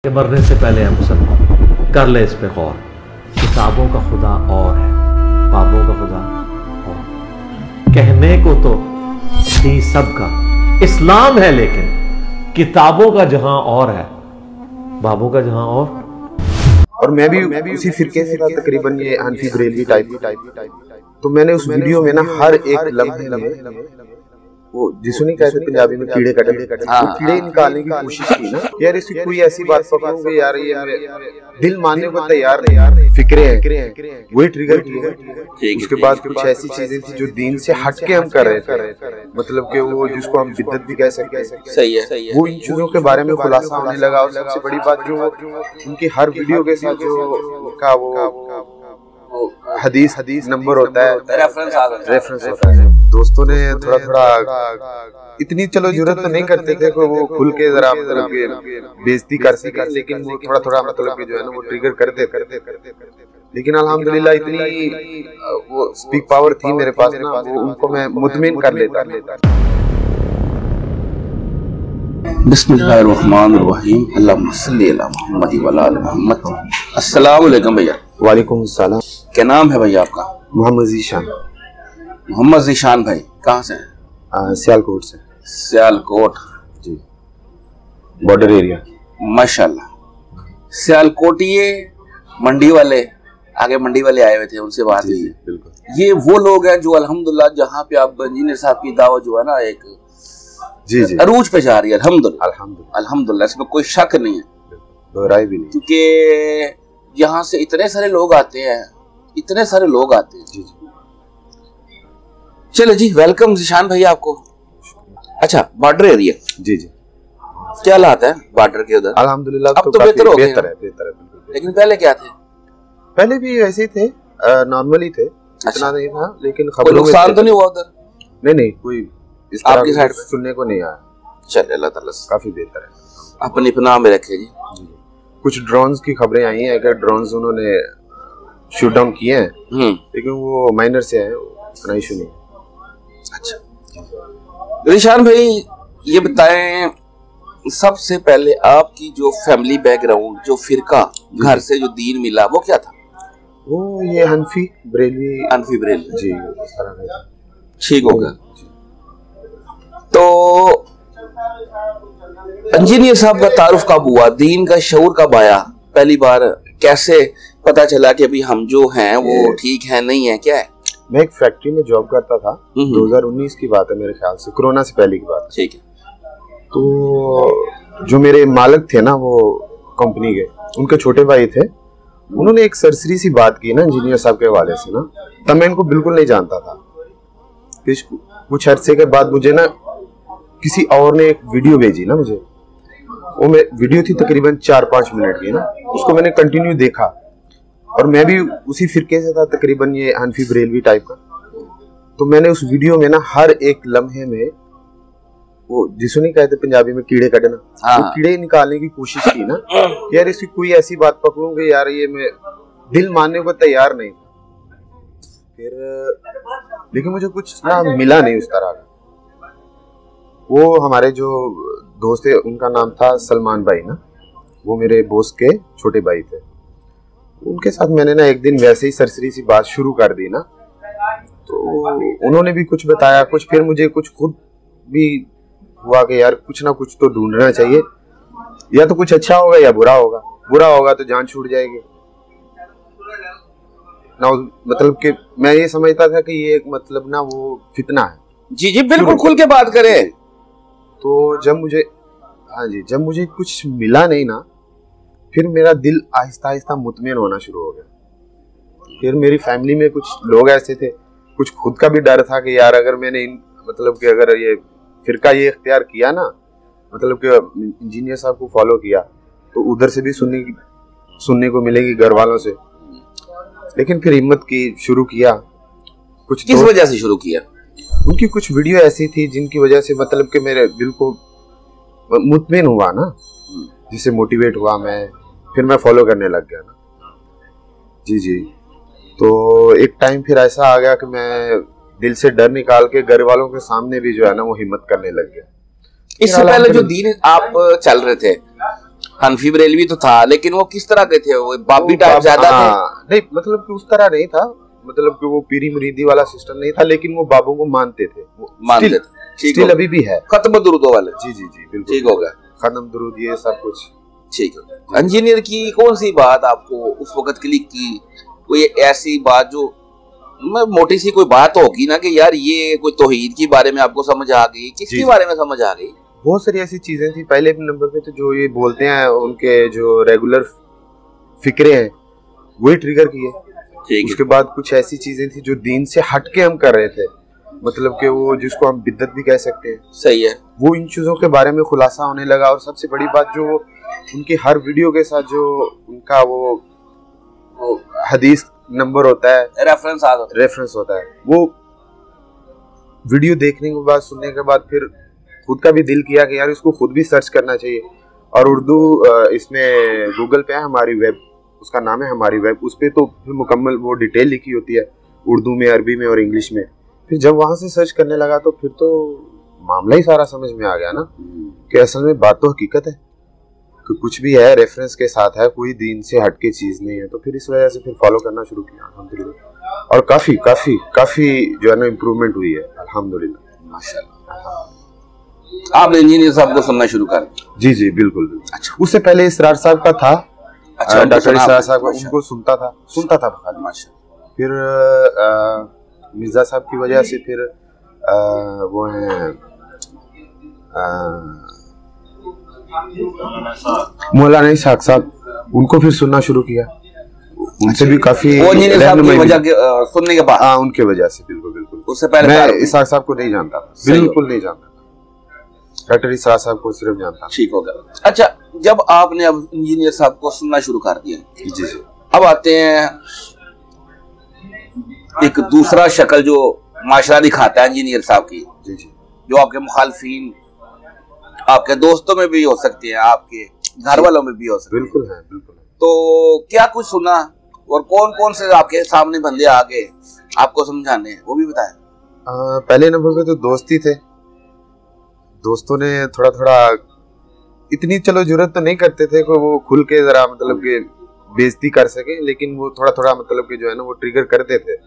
कि मरने से पहले है मुसलमान, कर ले इस पे गौर। किताबों का खुदा और है, बाबों का खुदा और। कहने को तो थी सबका इस्लाम है, लेकिन किताबों का जहां और है, बाबों का जहां और मैं भी उसी फिरके से था, तकरीबन ये हनफी बरेलवी टाइप। तो मैंने उस वीडियो में ना हर एक लम्हे में वो जिसको नहीं कहते पंजाबी में कीड़े कटने, वो कीड़े निकालने की कोशिश की ना। यार इसकी कोई ऐसी बात पकड़ूंगे यार, ये दिल मानने को तैयार नहीं, फिक्रे हैं वही ट्रिगर किए। उसके बाद कुछ ऐसी चीजें थी जो दीन से हट के हम कर रहे थे, मतलब कि वो जिसको हम बिद्दत भी कह सकते हैं, सही है, वो इन चीजों के बारे में खुलासा होने लगा। और सबसे बड़ी बात जो उनकी हर वीडियो के साथ जो का वो हदीस नंबर होता है, रेफरेंस होता है। दोस्तों ने थोड़ा इतनी चलो जरूरत तो नहीं करते थे कि वो खुल के जरा मतलब बेइज्जती कर सके, लेकिन वो थोड़ा मतलब कि जो है ना वो ट्रिगर करते। लेकिन अल्हम्दुलिल्लाह इतनी वो स्पीक पावर थी मेरे पास ना, वो उनको मैं मुतमिन कर लेता। बिस्मिल्लाहिर्रहमानिर्रहीम, अल्लाहुम्मा सल्ली अला मुहम्मद व अला आलि मुहम्मद। अस्सलाम वालेकुम भैया। वालेकुम सलाम। क्या नाम है भैया आपका? मोहम्मद ज़ीशान। मोहम्मद ज़ीशान भाई कहाँ से हैं? सियालकोट से। सियालकोट जी, बॉर्डर एरिया। माशाल्लाह। सियालकोटिये मंडी वाले, आगे मंडी वाले आए हुए थे, उनसे बात हुई। बिल्कुल, ये वो लोग हैं जो अल्हम्दुलिल्लाह जहाँ पे आप इंजीनियर साहब की दावत जो है ना एक जी अरूज पे जा रही है, अल्हम्दुलिल्लाह, इसमें कोई शक नहीं है, दोहराई भी नहीं, क्योंकि यहाँ से इतने सारे लोग आते हैं। जी। चलो जी, वेलकम ज़ीशान भाई आपको। अच्छा, बॉर्डर एरिया, जी, क्या हालात है बॉर्डर के उधर? अल्हम्दुलिल्लाह अब तो बेहतर है, लेकिन पहले क्या थे? पहले भी ऐसे ही थे, नॉर्मली थे, इतना नहीं था, लेकिन कोई नुकसान तो नहीं हुआ उधर? नहीं, कोई इस तरह आपकी साइड सुनने को नहीं आया। चल, अल्लाह ताला काफी बेहतर है, अपनी पनाह में रखे जी। कुछ ड्रोन्स की खबरें आई हैं कि ड्रोन्स उन्होंने शूट डाउन किए हैं, लेकिन वो माइनर से है, इतना इशू नहीं है। अच्छा ज़ीशान भाई, ये बताएं सबसे पहले आपकी जो फैमिली बैकग्राउंड, जो फिरका घर से जो दीन मिला, वो क्या था? वो ये हनफी बरेलवी जी, उस तरह का ठीक होगा। तो इंजीनियर साहब का तारुफ कब हुआ, दीन का शऊर कब आया, पहली बार कैसे पता चला कि अभी हम जो हैं वो ठीक है, नहीं है, क्या है? मैं एक फैक्ट्री में जॉब करता था, 2019 की बात है मेरे ख्याल से, कोरोना से पहले की बात। ठीक है। तो जो मेरे मालिक थे ना वो कंपनी के, उनके छोटे भाई थे, उन्होंने एक सरसरी सी बात की ना इंजीनियर साहब के हवाले से ना, तब मैं इनको बिल्कुल नहीं जानता था। कुछ अरसे के बाद मुझे ना किसी और ने एक वीडियो भेजी ना मुझे, वो वीडियो थी तकरीबन 4-5 मिनट की ना, उसको मैंने कंटिन्यू देखा। और मैं भी उसी फिरके से था, तकरीबन ये हनफी बरेलवी टाइप का। तो मैंने उस वीडियो में ना हर एक लम्हे में वो जिसको नहीं कहते पंजाबी में कीड़े कटना, वो कीड़े निकालने की कोशिश की ना। यार इसकी कोई ऐसी बात पकड़ूंगे यार, ये मैं दिल मानने को तैयार नहीं था। फिर लेकिन मुझे कुछ ना मिला नहीं उस तरह का। वो हमारे जो दोस्त थे, उनका नाम था सलमान भाई ना, वो मेरे बॉस के छोटे भाई थे। उनके साथ मैंने ना एक दिन वैसे ही सरसरी सी बात शुरू कर दी ना, तो उन्होंने भी कुछ बताया, कुछ फिर मुझे कुछ खुद भी हुआ कि यार कुछ ना कुछ तो ढूंढना चाहिए, या तो कुछ अच्छा होगा या बुरा होगा तो जान छूट जाएगी ना। मतलब कि मैं ये समझता था कि ये एक मतलब ना वो फितना है। जी, बिल्कुल खुल के बात करें। तो जब मुझे कुछ मिला नहीं ना, फिर मेरा दिल आहिस्ता आहिस्ता मुतमिन होना शुरू हो गया। फिर मेरी फैमिली में कुछ लोग ऐसे थे, कुछ खुद का भी डर था कि यार अगर मैंने मतलब कि अगर ये फिरका ये इख्तियार किया ना, मतलब कि इंजीनियर साहब को फॉलो किया, तो उधर से भी सुनने को मिलेगी घर वालों से। लेकिन फिर हिम्मत की, शुरू किया। कुछ किस वजह से शुरू किया? उनकी कुछ वीडियो ऐसी थी जिनकी वजह से मतलब कि मेरे दिल को मुतमिन हुआ ना, जिससे मोटिवेट हुआ मैं, फिर मैं फॉलो करने लग गया ना। जी। तो एक टाइम फिर ऐसा आ गया कि मैं दिल से डर निकाल के घर वालों के सामने भी जो है ना वो हिम्मत करने लग गया। इससे पहले जो दीन आप चल रहे थे, हनफी बरेलवी तो था, लेकिन वो किस तरह के थे? वो बाबी टाइप ज्यादा थे? नहीं, मतलब कि उस तरह नहीं था, मतलब कि वो पीरी मुरीदी वाला सिस्टम नहीं था, लेकिन वो बाबों को मानते थे, मानते थे। स्टिल अभी भी है। खत्म दुरूदों वाले। जी जी जी, बिल्कुल ठीक हो गया। खत्म दुरूद ये सब कुछ ठीक है। इंजीनियर की कौन सी बात आपको उस वक्त क्लिक की? कोई ऐसी बात जो मोटी सी कोई बात होगी ना कि यार ये कोई तौहीद के बारे में आपको समझ आ गई, किसके बारे में समझ आ गई? बहुत सारी ऐसी चीजें थी। पहले नंबर पे तो जो ये बोलते हैं उनके जो रेगुलर फिक्रे हैं वही ट्रिगर किए। उसके बाद कुछ ऐसी चीजें थी जो दीन से हटके हम कर रहे थे, मतलब कि वो जिसको हम बिद्दत भी कह सकते हैं। सही है। वो इन चीजों के बारे में खुलासा होने लगा। और सबसे बड़ी बात जो उनके हर वीडियो के साथ जो उनका वो हदीस नंबर होता है, रेफरेंस होता है, वो वीडियो देखने के बाद, सुनने के बाद फिर खुद का भी दिल किया कि यार इसको खुद भी सर्च करना चाहिए। और उर्दू इसमें गूगल पे है हमारी वेब, उसका नाम है हमारी वेब, उस पर तो फिर मुकम्मल वो डिटेल लिखी होती है उर्दू में, अरबी में और इंग्लिश में। फिर जब वहां से सर्च करने लगा तो फिर तो मामला ही सारा समझ में आ गया ना कि असल में बात तो हकीकत है कि कुछ भी है रेफरेंस के साथ है, कोई दीन से हटके चीज नहीं है। तो फिर इस वजह से फिर फॉलो करना शुरू किया अल्हम्दुलिल्लाह। और काफी काफी काफी जो है ना इम्प्रूवमेंट हुई है अल्हम्दुलिल्लाह, माशाल्लाह। आपने इंजीनियर साहब को सुनना शुरू कर? जी जी बिल्कुल बिल्कुल। अच्छा। उससे पहले इसरार साहब का था। अच्छा, डॉक्टर इसरार साहब का, उनको सुनता था माशाल्लाह। फिर मिर्जा साहब की वजह से फिर वो है मौलाना इसहाक साहब, उनको फिर सुनना शुरू किया। उनसे भी काफी सुनने के बाद, हाँ उनके वजह से बिल्कुल बिल्कुल। उससे पहले मैं इसहाक साहब को नहीं जानता था, बिल्कुल नहीं जानता, डॉक्टर इसहाक साहब को सिर्फ जानता। ठीक हो गया। अच्छा, जब आपने अब इंजीनियर साहब को सुनना शुरू कर दिया, जी जी, अब आते हैं एक दूसरा शक्ल जो माशरा दिखाता है इंजीनियर साहब की, जी जी, जो आपके मुखालफीन, आपके दोस्तों में भी हो सकते हैं, आपके घर वालों में भी हो सकते हैं। बिल्कुल है, बिल्कुल है। तो क्या कुछ सुना और कौन कौन से आपके सामने बंदे आ गए आपको समझाने, वो भी बताएं। पहले नंबर पे तो दोस्त ही थे। दोस्तों ने थोड़ा थोड़ा, इतनी चलो जरूरत तो नहीं करते थे कि वो खुल के जरा मतलब कि बेइज्जती कर सके, लेकिन वो थोड़ा थोड़ा मतलब कि जो है ना वो ट्रिगर करते थे।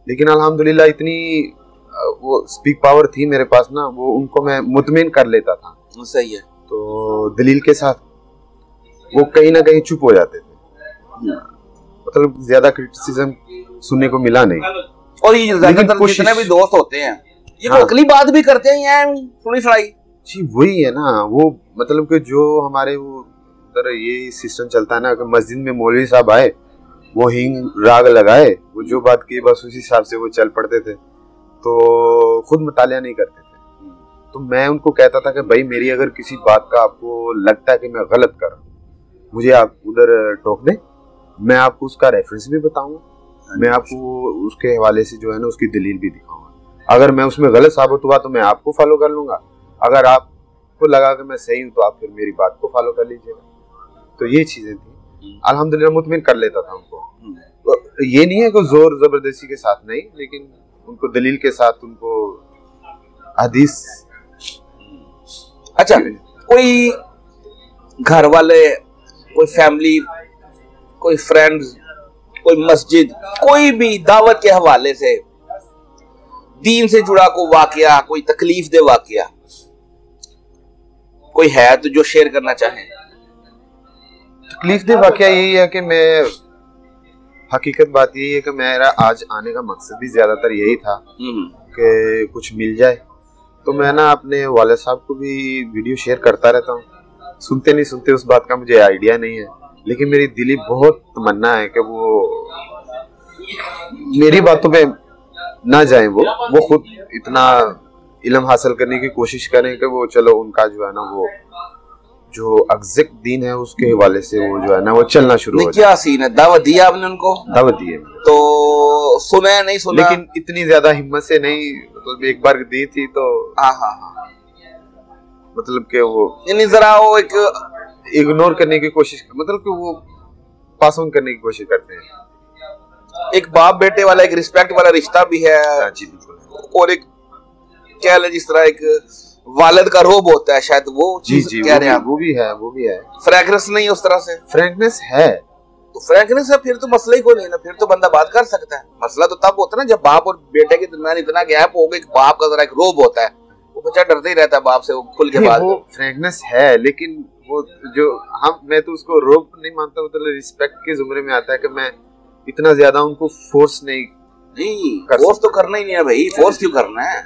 लेकिन अल्हम्दुलिल्लाह इतनी वो स्पीक पावर थी मेरे पास ना, वो उनको मैं मुतमिन कर लेता था। सही है। तो दलील के साथ वो कहीं ना कहीं चुप हो जाते थे, मतलब ज्यादा क्रिटिसिज्म सुनने को मिला नहीं। और ये जितने भी दोस्त होते हैं ये हाँ, अगली बात भी करते हैं सुनी सुनाई। जी वही है ना, वो मतलब कि जो हमारे वो उधर ये सिस्टम चलता है ना कि मस्जिद में मौलवी साहब आए, वो हिंग राग लगाए, वो जो बात की बस उसी हिसाब से वो चल पड़ते थे, तो खुद मुतालिया नहीं करते थे। तो मैं उनको कहता था कि भाई मेरी अगर किसी बात का आपको लगता है कि मैं गलत कर रहा हूँ, मुझे आप उधर टोक दें, मैं आपको उसका रेफरेंस भी बताऊंगा, मैं आपको उसके हवाले से जो है ना उसकी दलील भी दिखाऊंगा। अगर मैं उसमें गलत साबित हुआ तो मैं आपको फॉलो कर लूंगा, अगर आपको लगा कि मैं सही हूँ तो आप फिर मेरी बात को फॉलो कर लीजिएगा। तो ये चीजें थी, अल्हम्दुलिल्लाह मुतमिन कर लेता था उनको। तो ये नहीं है कि जोर जबरदस्ती के साथ नहीं, लेकिन उनको दलील के साथ, उनको हदीस। अच्छा, कोई घर वाले, कोई फैमिली, कोई फ्रेंड्स, कोई मस्जिद, कोई भी दावत के हवाले से दीन से जुड़ा कोई वाकया, कोई तकलीफ दे वाकया कोई है तो जो शेयर करना चाहें? तकलीफ दे वाकया यही है कि मैं, हकीकत बात यही है कि मेरा आज आने का मकसद भी ज्यादातर यही था कि कुछ मिल जाए। तो मैं ना अपने वाले साहब को भी वीडियो शेयर करता रहता हूँ। सुनते नहीं सुनते उस बात का मुझे आइडिया नहीं है, लेकिन मेरी दिली बहुत तमन्ना है कि वो मेरी बातों पे ना जाए, वो खुद इतना इल्म हासिल करने की कोशिश करें कि वो चलो उनका जो है ना वो जो एग्जैक्ट दीन है उसके हवाले से वो जो है ना वो चलना शुरू हो जाए। क्या सीन है? दावत दिया आपने उनको? दावत दी है तो सुना नहीं सुना? लेकिन इतनी ज्यादा हिम्मत से नहीं, मतलब एक बार दी थी तो हाँ मतलब कि वो जरा वो एक इग्नोर करने की कोशिश, मतलब कि वो पास ऑन करने की कोशिश करते हैं। एक बाप बेटे वाला, एक रिस्पेक्ट वाला रिश्ता भी है। जी बिल्कुल। और एक कह ले जिस तरह एक वालिद का रोब होता है, शायद वो जी चीज जी, कह रहे हैं आप। वो भी है, वो भी है। फ्रैंकनेस नहीं है उस तरह से? फ्रैंकनेस है। तो फ्रैंकनेस है, फिर तो मसला ही कोई नहीं ना, फिर तो बंदा बात कर सकता है। मसला तो तब होता है ना जब बाप और बेटे के दरमियान इतना गैप हो गया, बाप का जरा एक रोब होता है, वो बच्चा डरता ही रहता है बाप से, वो खुल के बात। वो फ्रैंकनेस है, लेकिन वो जो मैं तो उसको रोब नहीं मानता, मतलब रिस्पेक्ट के जुमरे में आता है कि मैं इतना ज्यादा उनको फोर्स नहीं फोर्स तो करना ही नहीं है भाई, फोर्स क्यों करना है?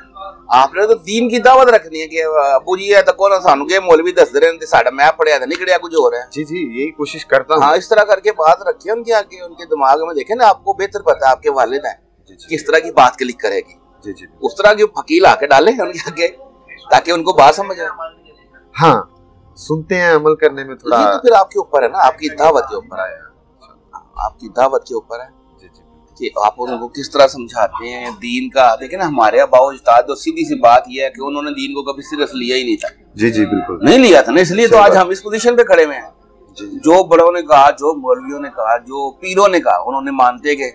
आपने तो दीन की दावत रखनी है कि अबू जी है तो कौन सानू के मौलवी दस रहे हैं, साडा मैं पढ़िया था निकलिया कुछ हो रहा है। जी जी, यही कोशिश करता हूँ। हाँ, इस तरह करके बात रखिए उनके आगे, उनके दिमाग में देखे ना, आपको बेहतर पता है, आपके वालिद हैं किस तरह की बात क्लिक करेगी। जी जी, उस तरह की फकील आके डाले उनके आगे ताकि उनको बात समझ आए। हाँ, सुनते हैं, अमल करने में थोड़ा। ये तो फिर आपके ऊपर है ना, आपकी दावत के ऊपर है, आपकी दावत के ऊपर है कि आप उनको किस तरह समझाते हैं दीन का। देखिए ना, हमारे अबाओ उस्ताद, तो सीधी सी बात यह है कि उन्होंने दीन को कभी सीरियस लिया ही नहीं था। जी जी, बिल्कुल नहीं लिया था ना, इसलिए तो आज हम इस पोजीशन पे खड़े हुए हैं। जो बड़ों ने कहा, जो मौलवियों ने कहा, जो पीरों ने कहा, उन्होंने मानते गए।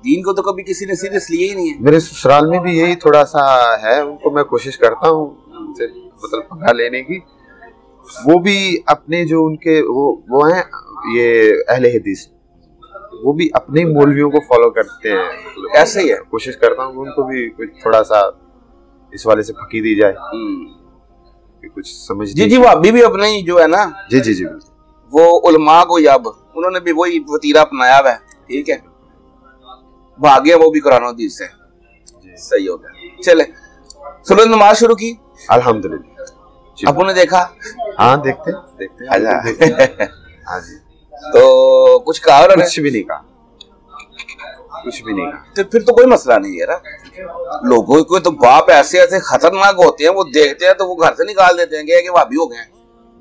दीन को तो कभी किसी ने सीरियस लिया ही नहीं है। मेरे ससुराल में भी यही थोड़ा सा है, उनको मैं कोशिश करता हूँ मतलब पंगा लेने की। वो भी अपने जो उनके वो हैं ये अहले हदीस, वो भी अपने मौलवियों को फॉलो करते हैं। मतलब ऐसे ही है, कोशिश करता हूँ उनको भी कुछ थोड़ा सा इस वाले से फकी दी जाए, कि कुछ समझ। जी जी, वो अभी भी अपने ही जो है ना, जी जी जी, वो उलमा को याब, उन्होंने भी वही वतीरा अपनाया हुआ है। ठीक है, भागे वो भी कुरान हदीस से। सही हो गया। चले, सुबह नमाज शुरू की अल्हम्दुलिल्लाह। आपने देखा? हाँ, देखते हाँ जी। तो कुछ कहा? कुछ भी नहीं कहा, कुछ भी नहीं कहा। तो फिर तो कोई मसला नहीं है ना। लोगों को तो बाप ऐसे ऐसे खतरनाक होते हैं, वो देखते हैं तो वो घर से निकाल देते हैं कि भाभी हो गए।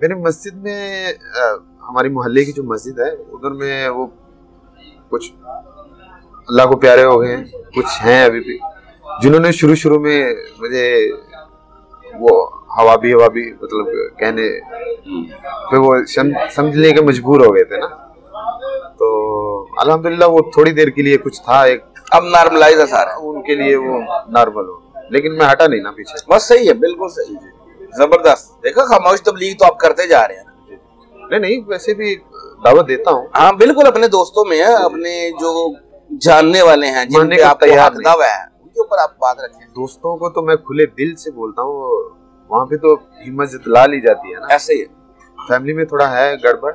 मेरे मस्जिद में हमारी मोहल्ले की जो मस्जिद है, उधर में वो कुछ अल्लाह को प्यारे हो गए हैं, कुछ हैं अभी भी जिन्होंने शुरू में मुझे वो हवा भी मतलब कहने पे वो समझने के मजबूर हो गए थे ना। तो अल्हम्दुलिल्लाह वो थोड़ी देर के लिए कुछ था, एक अब नॉर्मलाइज है सारा, उनके लिए वो नॉर्मल हो, लेकिन मैं हटा नहीं ना पीछे। बस सही है, बिल्कुल सही, जबरदस्त। देखा, खामोश तबलीग तो आप करते जा रहे हैं। नहीं, वैसे भी दावत देता हूँ। हाँ बिल्कुल, अपने दोस्तों में है, अपने जो जानने वाले हैं, जिनके आप तैयार है, उनके ऊपर आप बात रखें। दोस्तों को तो मैं खुले दिल से बोलता हूँ, वहाँ पे तो हिम्मत जतला ली जाती है ना। ऐसे ही फैमिली में थोड़ा है गड़बड़,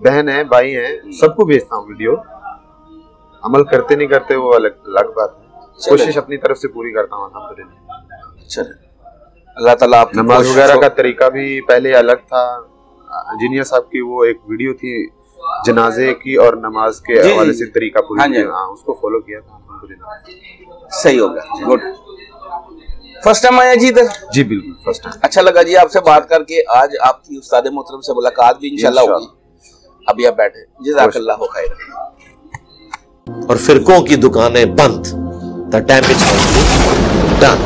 बहन है, भाई है, सबको भेजता हूँ वीडियो। अमल करते नहीं करते वो अलग बात है, कोशिश अपनी तरफ से पूरी करता हूँ अल्हम्दुलिल्लाह। चलो, अल्लाह ताला आप। नमाज वगैरह का तरीका भी पहले अलग था। इंजीनियर साहब की वो एक वीडियो थी जनाजे की और नमाज के हवाले से तरीका पूरी, उसको फॉलो किया था अल्हम्दुलिल्लाह। सही हो गया, गुड। फर्स्ट टाइम आया जी इधर? जी बिल्कुल फर्स्ट टाइम। अच्छा लगा जी आपसे बात करके। आज आपकी उस्ताद मोहतरम से मुलाकात भी इंशाल्लाह होगी। अभी आप बैठे, जज़ाकल्लाहु खैर। और फिरकों की दुकानें बंद, द डैमेज डन।